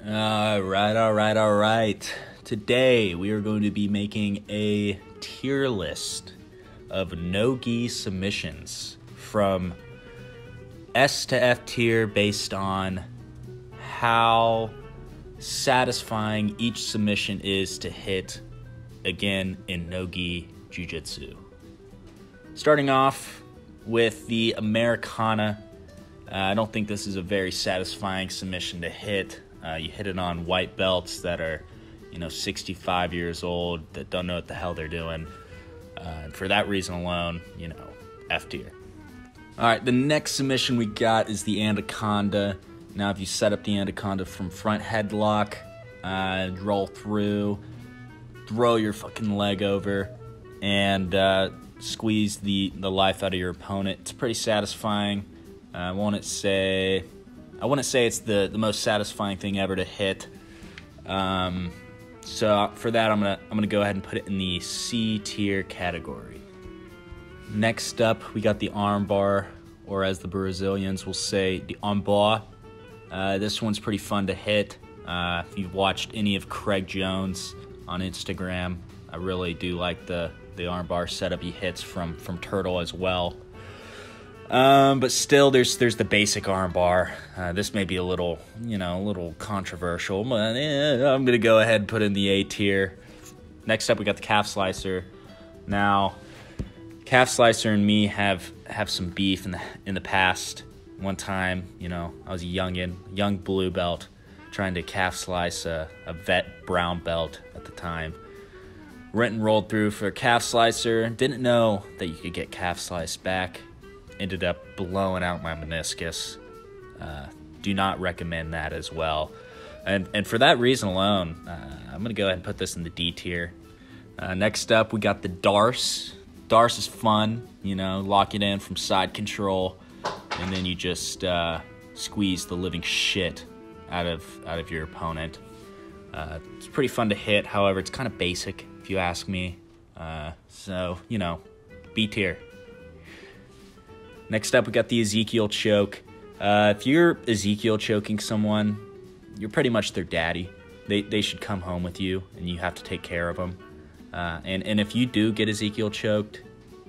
All right. Today we are going to be making a tier list of no-gi submissions from S to F tier based on how satisfying each submission is to hit, again, in no-gi Jiu-Jitsu. Starting off with the Americana. I don't think this is a very satisfying submission to hit. You hit it on white belts that are, 65 years old, that don't know what the hell they're doing. And for that reason alone, F tier. All right, the next submission we got is the Anaconda. Now, if you set up the Anaconda from front headlock, roll through, throw your fucking leg over, and squeeze the life out of your opponent, it's pretty satisfying. I wouldn't say it's the most satisfying thing ever to hit. So for that, I'm gonna go ahead and put it in the C tier category. Next up, we got the arm bar, or as the Brazilians will say, the armbar. This one's pretty fun to hit. If you've watched any of Craig Jones on Instagram, I really do like the armbar setup he hits from Turtle as well. But still, there's the basic armbar. This may be a little controversial, but I'm gonna go ahead and put in the A tier. Next up, we got the calf slicer. Now, calf slicer and me have some beef in the past. One time, I was a young blue belt, trying to calf slice a vet brown belt at the time. Went and rolled through for a calf slicer. Didn't know that you could get calf sliced back. Ended up blowing out my meniscus. Do not recommend that as well. And for that reason alone, I'm going to go ahead and put this in the D tier. Next up, we got the Darce. Darce is fun, lock it in from side control, and then you just squeeze the living shit out of your opponent. It's pretty fun to hit. However, it's kind of basic, if you ask me. So, B tier. Next up, we got the Ezekiel choke. If you're Ezekiel choking someone, you're pretty much their daddy. They should come home with you, and you have to take care of them. And if you do get Ezekiel choked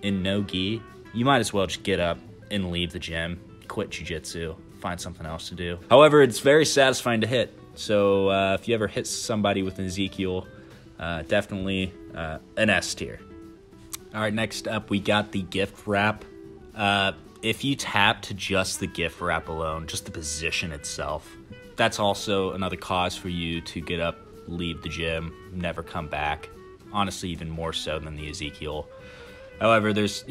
in no-gi, you might as well just get up and leave the gym, quit jiu-jitsu, find something else to do. However, it's very satisfying to hit. So if you ever hit somebody with an Ezekiel, definitely an S tier. All right, next up, we got the gift wrap. If you tap to just the gift wrap alone, just the position itself, that's also another cause for you to get up, leave the gym, never come back. Honestly, even more so than the Ezekiel. However, there's,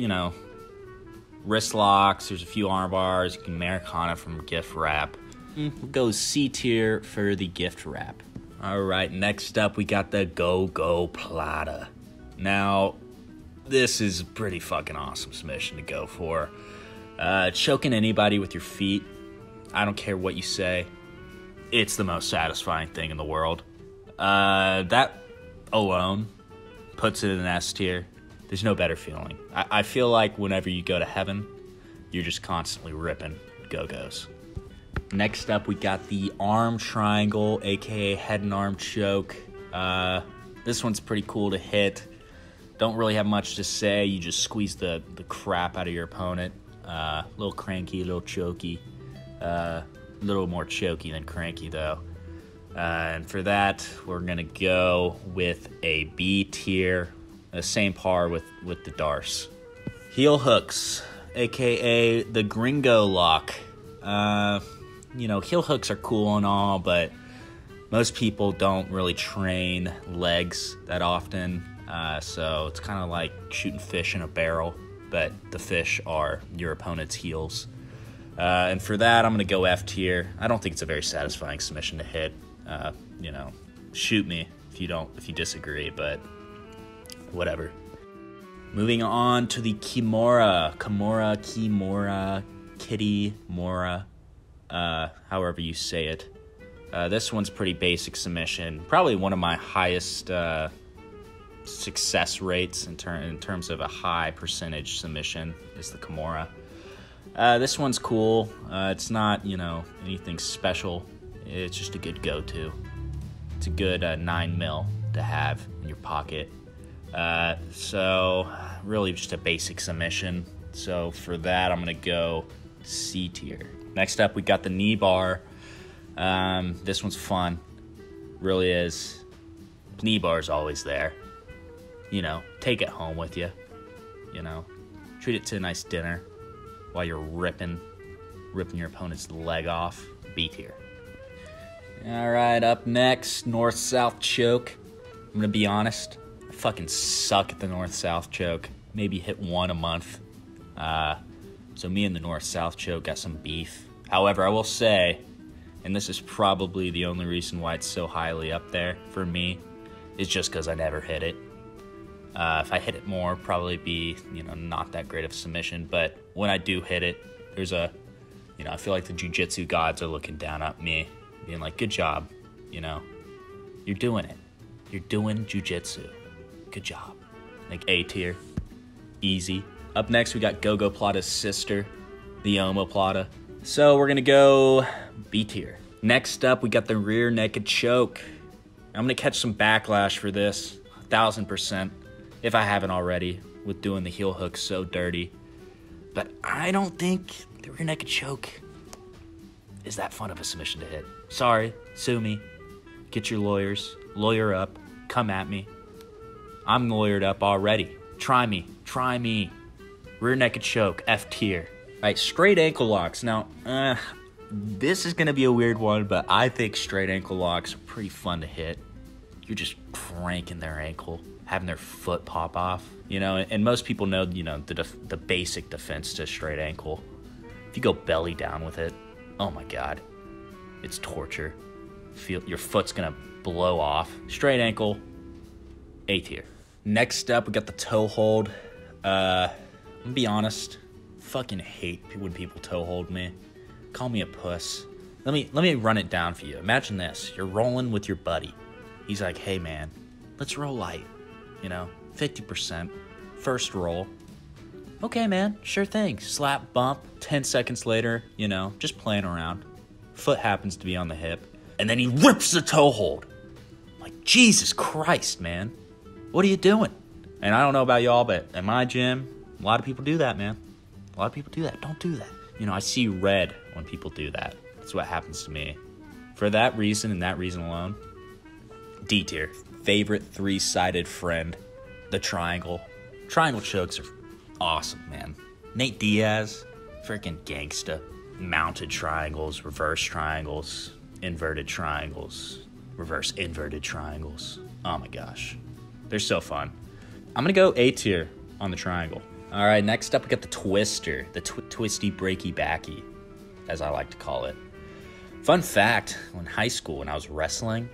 wrist locks, there's a few arm bars, you can Americana from gift wrap. We'll go C tier for the gift wrap. All right, next up, we got the Go-Go Plata. Now, this is a pretty fucking awesome submission to go for. Choking anybody with your feet, I don't care what you say, it's the most satisfying thing in the world. That alone puts it in an S tier. There's no better feeling. I feel like whenever you go to heaven, you're just constantly ripping go-go's. Next up, we got the arm triangle, aka head and arm choke. This one's pretty cool to hit. Don't really have much to say. You just squeeze the crap out of your opponent. A little cranky, a little choky. A little more choky than cranky, though. And for that, we're going to go with a B tier. The same par with the Darce. Heel hooks, a.k.a. the Gringo lock. Heel hooks are cool and all, but most people don't really train legs that often. So it's kind of like shooting fish in a barrel, but the fish are your opponent's heels. And for that, I'm going to go F tier. I don't think it's a very satisfying submission to hit. Shoot me if you disagree, but whatever. Moving on to the Kimura, Kitty Mora, however you say it. This one's pretty basic submission. Probably one of my highest success rates in terms of a high percentage submission is the Kimura. This one's cool. It's not, anything special It's just a good go-to. It's a good 9mm to have in your pocket. So really just a basic submission. So for that, I'm gonna go C tier. Next up, we got the knee bar. This one's fun, really is. Knee bar's always there. You know, take it home with you. You know, treat it to a nice dinner while you're ripping your opponent's leg off. B tier. All right, up next, north-south choke. I'm gonna be honest, I fucking suck at the north-south choke. Maybe hit one a month. So me and the north-south choke got some beef. However, I will say, and this is probably the only reason why it's so highly up there for me, is just because I never hit it. If I hit it more, probably be, you know, not that great of a submission. But when I do hit it, there's a, you know, I feel like the jiu-jitsu gods are looking down at me, being like, good job, you know, you're doing it. You're doing jiu-jitsu. Good job. Like A tier, easy. Up next, we got Gogo Plata's sister, the omoplata. So we're gonna go B tier. Next up, we got the rear naked choke. I'm gonna catch some backlash for this, 1000%, if I haven't already, with doing the heel hook so dirty. But I don't think the rear naked choke is that fun of a submission to hit. Sorry, sue me. Get your lawyers, lawyer up, come at me. I'm lawyered up already. Try me, try me. Rear naked choke, F tier. All right, straight ankle locks. Now, this is gonna be a weird one, but I think straight ankle locks are pretty fun to hit. You're just cranking their ankle, having their foot pop off, you know, and most people know, you know, the basic defense to straight ankle. If you go belly down with it, oh my God, it's torture. Feel your foot's gonna blow off. Straight ankle, A tier. Next up, we got the toe hold. I'm gonna be honest, fucking hate when people toe hold me. Call me a puss. Let me run it down for you. Imagine this, you're rolling with your buddy. He's like, hey man, let's roll light, you know, 50%, first roll. Okay man, sure thing, slap, bump, 10 seconds later, you know, just playing around. Foot happens to be on the hip, and then he rips the toe hold. I'm like, Jesus Christ, man, what are you doing? And I don't know about y'all, but at my gym, a lot of people do that, man. A lot of people do that. Don't do that. You know, I see red when people do that. That's what happens to me. For that reason and that reason alone, D tier. Favorite three-sided friend, the triangle. Triangle chokes are awesome, man. Nate Diaz, freaking gangsta. Mounted triangles, reverse triangles, inverted triangles, reverse inverted triangles. Oh my gosh. They're so fun. I'm gonna go A tier on the triangle. All right, next up we got the twister, the twisty breaky backy, as I like to call it. Fun fact, in high school when I was wrestling,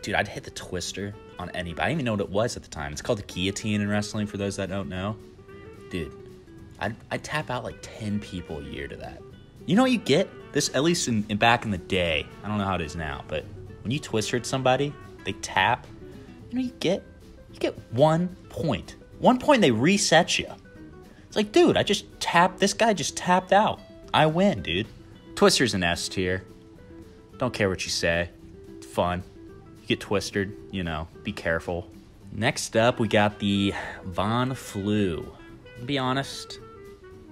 dude, I'd hit the twister on anybody. I didn't even know what it was at the time. It's called the guillotine in wrestling, for those that don't know. Dude, I'd tap out like 10 people a year to that. You know what you get? This, at least in back in the day, I don't know how it is now, but when you twistered somebody, they tap, you know what you get? You get 1 point. 1 point, they reset you. It's like, dude, I just tapped, this guy just tapped out. I win, dude. Twister's an S tier. Don't care what you say. It's fun. You get twisted, you know, be careful. Next up, we got the Von Flue. To be honest,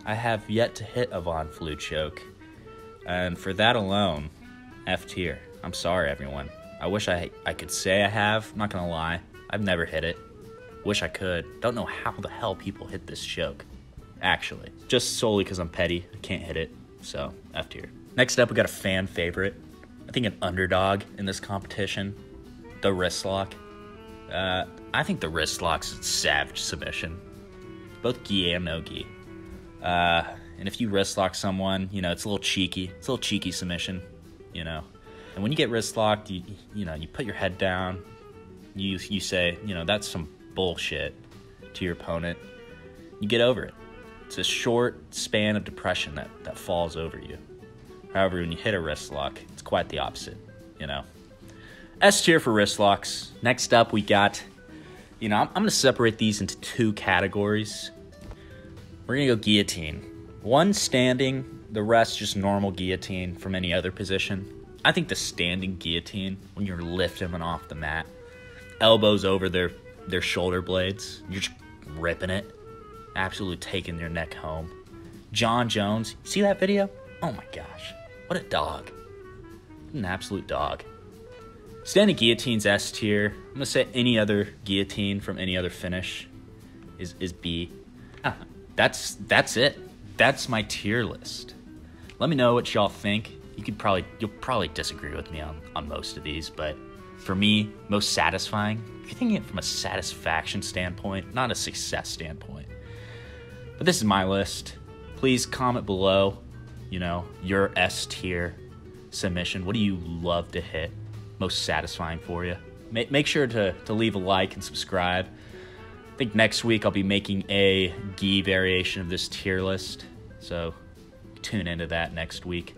I have yet to hit a Von Flue choke. And for that alone, F tier. I'm sorry, everyone. I wish I could say I have. I'm not gonna lie. I've never hit it. Wish I could. Don't know how the hell people hit this choke. Actually, just solely because I'm petty. I can't hit it. So, F tier. Next up, we got a fan favorite. I think an underdog in this competition. The wrist lock. I think the wrist lock's a savage submission. Both gi and no-gi. And if you wrist lock someone, you know, it's a little cheeky. It's a little cheeky submission, you know. And when you get wrist locked, you know, you put your head down. You say, you know, that's some bullshit to your opponent. You get over it. It's a short span of depression that falls over you. However, when you hit a wrist lock, it's quite the opposite, you know. S tier for wrist locks. Next up, we got, you know, I'm going to separate these into 2 categories. We're going to go guillotine. One standing, the rest just normal guillotine from any other position. I think the standing guillotine, when you're lifting them off the mat, elbows over their shoulder blades, you're just ripping it, absolutely taking their neck home. John Jones, see that video? Oh my gosh, what a dog. An absolute dog. Standing guillotines S tier. I'm gonna say any other guillotine from any other finish is B. That's it. That's my tier list. Let me know what y'all think. You'll probably disagree with me on most of these, but for me, most satisfying, if you're thinking it from a satisfaction standpoint, not a success standpoint. But this is my list. Please comment below, your S tier submission. What do you love to hit? Most satisfying for you? Make sure to leave a like and subscribe. I think next week I'll be making a gi variation of this tier list, so tune into that next week.